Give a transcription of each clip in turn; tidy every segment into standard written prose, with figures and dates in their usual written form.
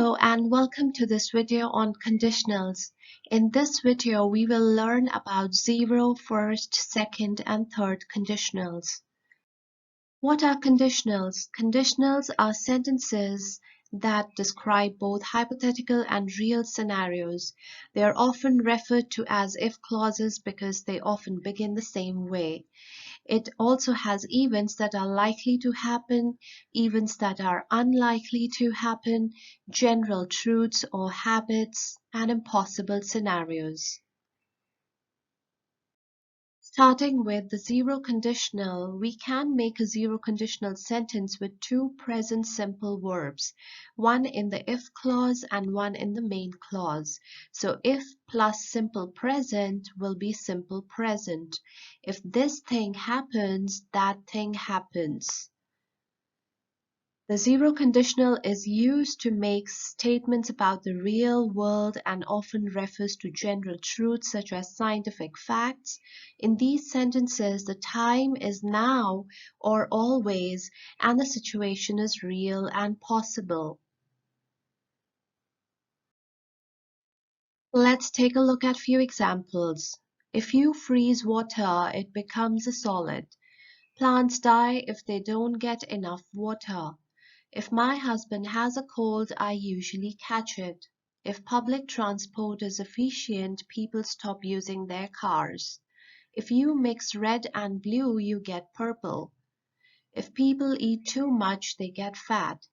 Hello and welcome to this video on conditionals. In this video, we will learn about zero, first, second, and third conditionals. What are conditionals? Conditionals are sentences that describe both hypothetical and real scenarios. They are often referred to as if clauses because they often begin the same way. It also has events that are likely to happen, events that are unlikely to happen, general truths or habits, and impossible scenarios. Starting with the zero conditional, we can make a zero conditional sentence with two present simple verbs, one in the if clause and one in the main clause. So if plus simple present will be simple present. If this thing happens, that thing happens. The zero conditional is used to make statements about the real world and often refers to general truths such as scientific facts. In these sentences, the time is now or always, and the situation is real and possible. Let's take a look at few examples. If you freeze water, it becomes a solid. Plants die if they don't get enough water. If my husband has a cold, I usually catch it. If public transport is efficient, people stop using their cars. If you mix red and blue, you get purple. If people eat too much, they get fat.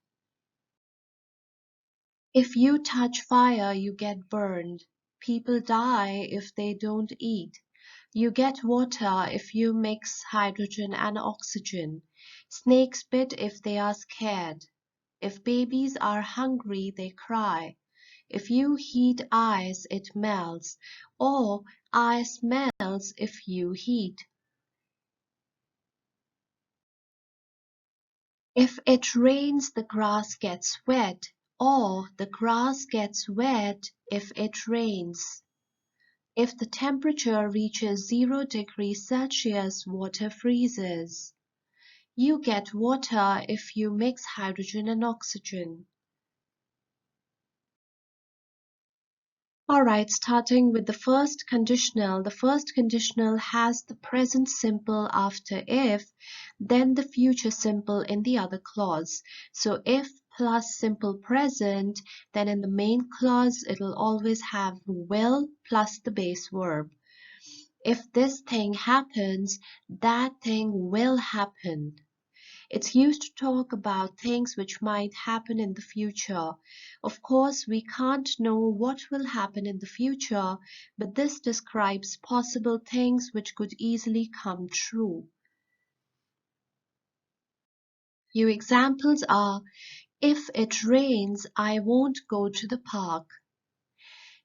If you touch fire, you get burned. People die if they don't eat. You get water if you mix hydrogen and oxygen. Snakes bite if they are scared. If babies are hungry, they cry. If you heat ice, it melts, or ice melts if you heat. If it rains, the grass gets wet, or the grass gets wet if it rains. If the temperature reaches 0 degrees Celsius, water freezes. You get water if you mix hydrogen and oxygen. Alright, starting with the first conditional. The first conditional has the present simple after if, then the future simple in the other clause. So if plus simple present, then in the main clause it'll always have will plus the base verb. If this thing happens, that thing will happen. It's used to talk about things which might happen in the future. Of course, we can't know what will happen in the future, but this describes possible things which could easily come true. Few examples are, if it rains, I won't go to the park.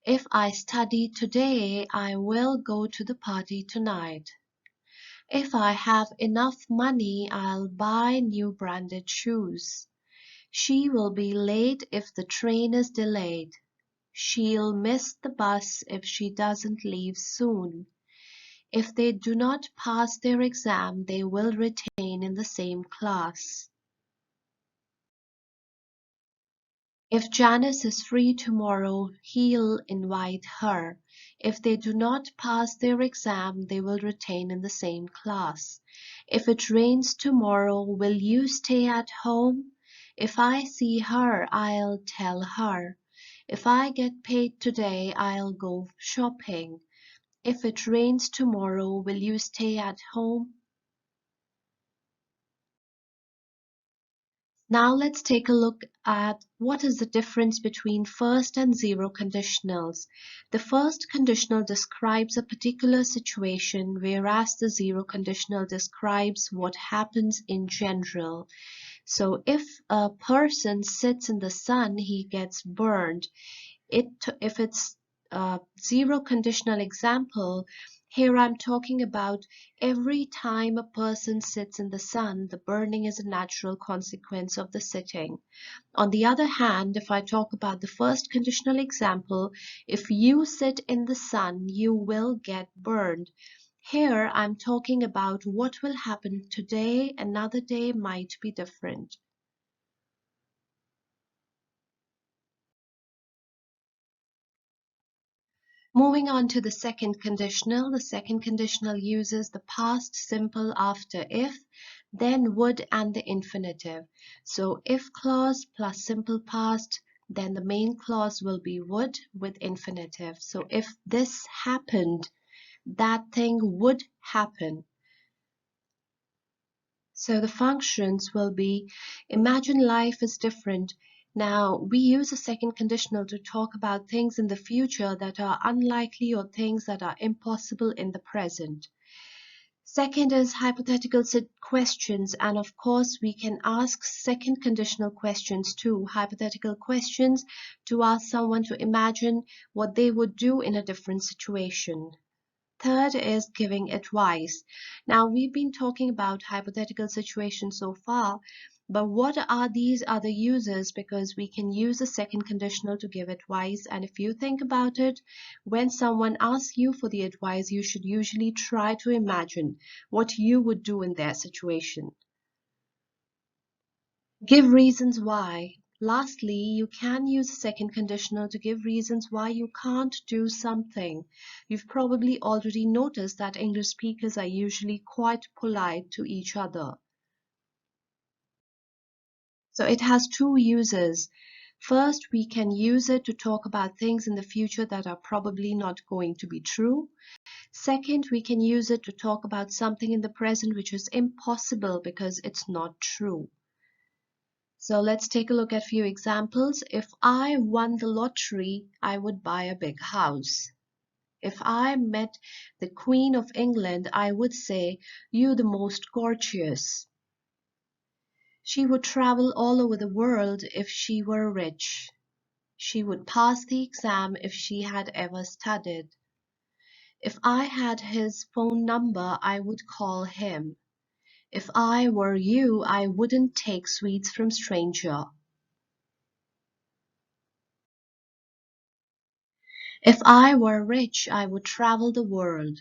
If I study today, I will go to the party tonight. If I have enough money, I'll buy new branded shoes. She will be late if the train is delayed. She'll miss the bus if she doesn't leave soon. If they do not pass their exam, they will retain in the same class. If Janice is free tomorrow, he'll invite her. If they do not pass their exam, they will retain in the same class. If it rains tomorrow, will you stay at home? If I see her, I'll tell her. If I get paid today, I'll go shopping. If it rains tomorrow, will you stay at home? Now let's take a look at what is the difference between first and zero conditionals. The first conditional describes a particular situation, whereas the zero conditional describes what happens in general. So if a person sits in the sun, he gets burned. If it's a zero conditional example, here I'm talking about every time a person sits in the sun, the burning is a natural consequence of the sitting. On the other hand, if I talk about the first conditional example, if you sit in the sun, you will get burned. Here I'm talking about what will happen today, another day might be different. Moving on to the second conditional. The second conditional uses the past simple after if, then would, and the infinitive. So if clause plus simple past, then the main clause will be would with infinitive. So if this happened, that thing would happen. So the functions will be, imagine life is different. Now, we use a second conditional to talk about things in the future that are unlikely or things that are impossible in the present. Second is hypothetical questions, and of course we can ask second conditional questions too, hypothetical questions to ask someone to imagine what they would do in a different situation. Third is giving advice. Now, we've been talking about hypothetical situations so far, but what are these other uses? Because we can use a second conditional to give advice, and if you think about it, when someone asks you for the advice, you should usually try to imagine what you would do in their situation. Give reasons why. Lastly, you can use a second conditional to give reasons why you can't do something. You've probably already noticed that English speakers are usually quite polite to each other. So it has two uses. First, we can use it to talk about things in the future that are probably not going to be true. Second, we can use it to talk about something in the present which is impossible because it's not true. So let's take a look at a few examples. If I won the lottery, I would buy a big house. If I met the Queen of England, I would say, "You the most gorgeous." She would travel all over the world if she were rich. She would pass the exam if she had ever studied. If I had his phone number, I would call him. If I were you, I wouldn't take sweets from stranger. If I were rich, I would travel the world.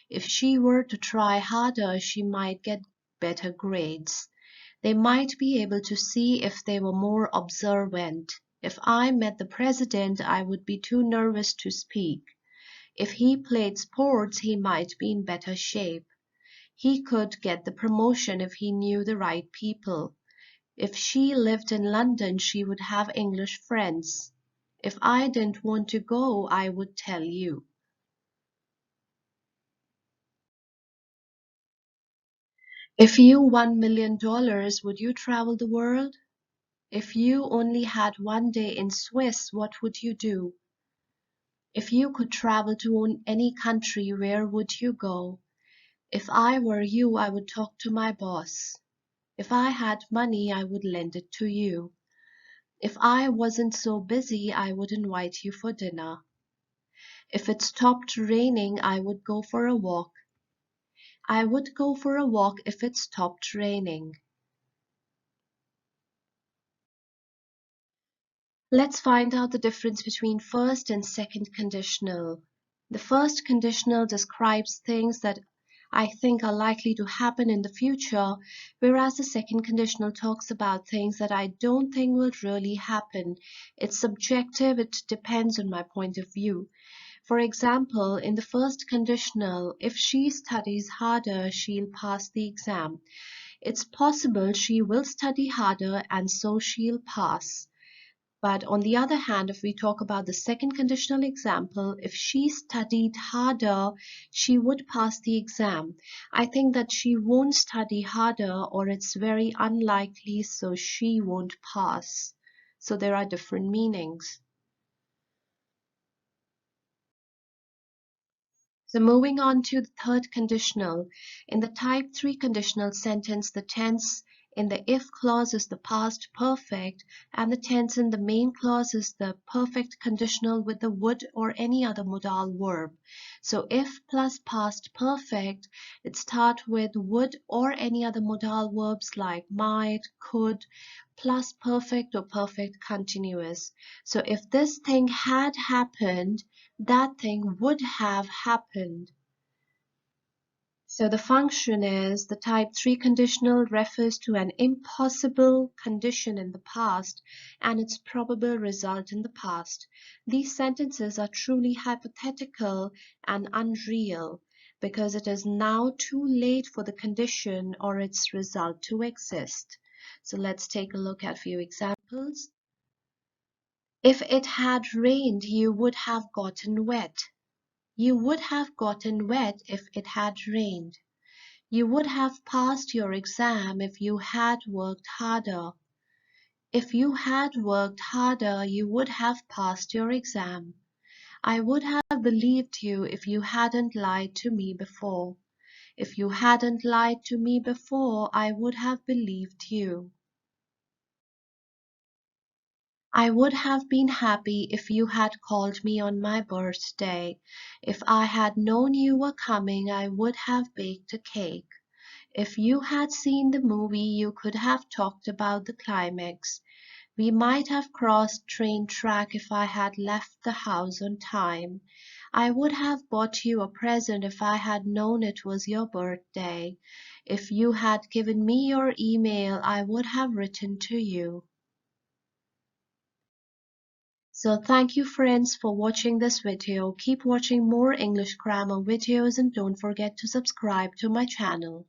If she were to try harder, she might get better grades. They might be able to see if they were more observant. If I met the president, I would be too nervous to speak. If he played sports, he might be in better shape. He could get the promotion if he knew the right people. If she lived in London, she would have English friends. If I didn't want to go, I would tell you. If you won $1 million, would you travel the world? If you only had one day in Swiss, what would you do? If you could travel to any country, where would you go? If I were you, I would talk to my boss. If I had money, I would lend it to you. If I wasn't so busy, I would invite you for dinner. If it stopped raining, I would go for a walk. I would go for a walk if it stopped raining. Let's find out the difference between first and second conditional. The first conditional describes things that I think are likely to happen in the future, whereas the second conditional talks about things that I don't think will really happen. It's subjective, it depends on my point of view. For example, in the first conditional, if she studies harder, she'll pass the exam. It's possible she will study harder and so she'll pass. But on the other hand, if we talk about the second conditional example, if she studied harder, she would pass the exam. I think that she won't study harder, or it's very unlikely, so she won't pass. So there are different meanings. So moving on to the third conditional. In the type 3 conditional sentence, the tense in the if clause is the past perfect, and the tense in the main clause is the perfect conditional with the would or any other modal verb. So if plus past perfect, it starts with would or any other modal verbs like might, could, plus perfect or perfect continuous. So if this thing had happened, that thing would have happened. So the function is the type 3 conditional refers to an impossible condition in the past and its probable result in the past. These sentences are truly hypothetical and unreal because it is now too late for the condition or its result to exist. So let's take a look at a few examples. If it had rained, you would have gotten wet. You would have gotten wet if it had rained. You would have passed your exam if you had worked harder. If you had worked harder, you would have passed your exam. I would have believed you if you hadn't lied to me before. If you hadn't lied to me before, I would have believed you. I would have been happy if you had called me on my birthday. If I had known you were coming, I would have baked a cake. If you had seen the movie, you could have talked about the climax. We might have crossed train track if I had left the house on time. I would have bought you a present if I had known it was your birthday. If you had given me your email, I would have written to you. So thank you friends for watching this video. Keep watching more English grammar videos and don't forget to subscribe to my channel.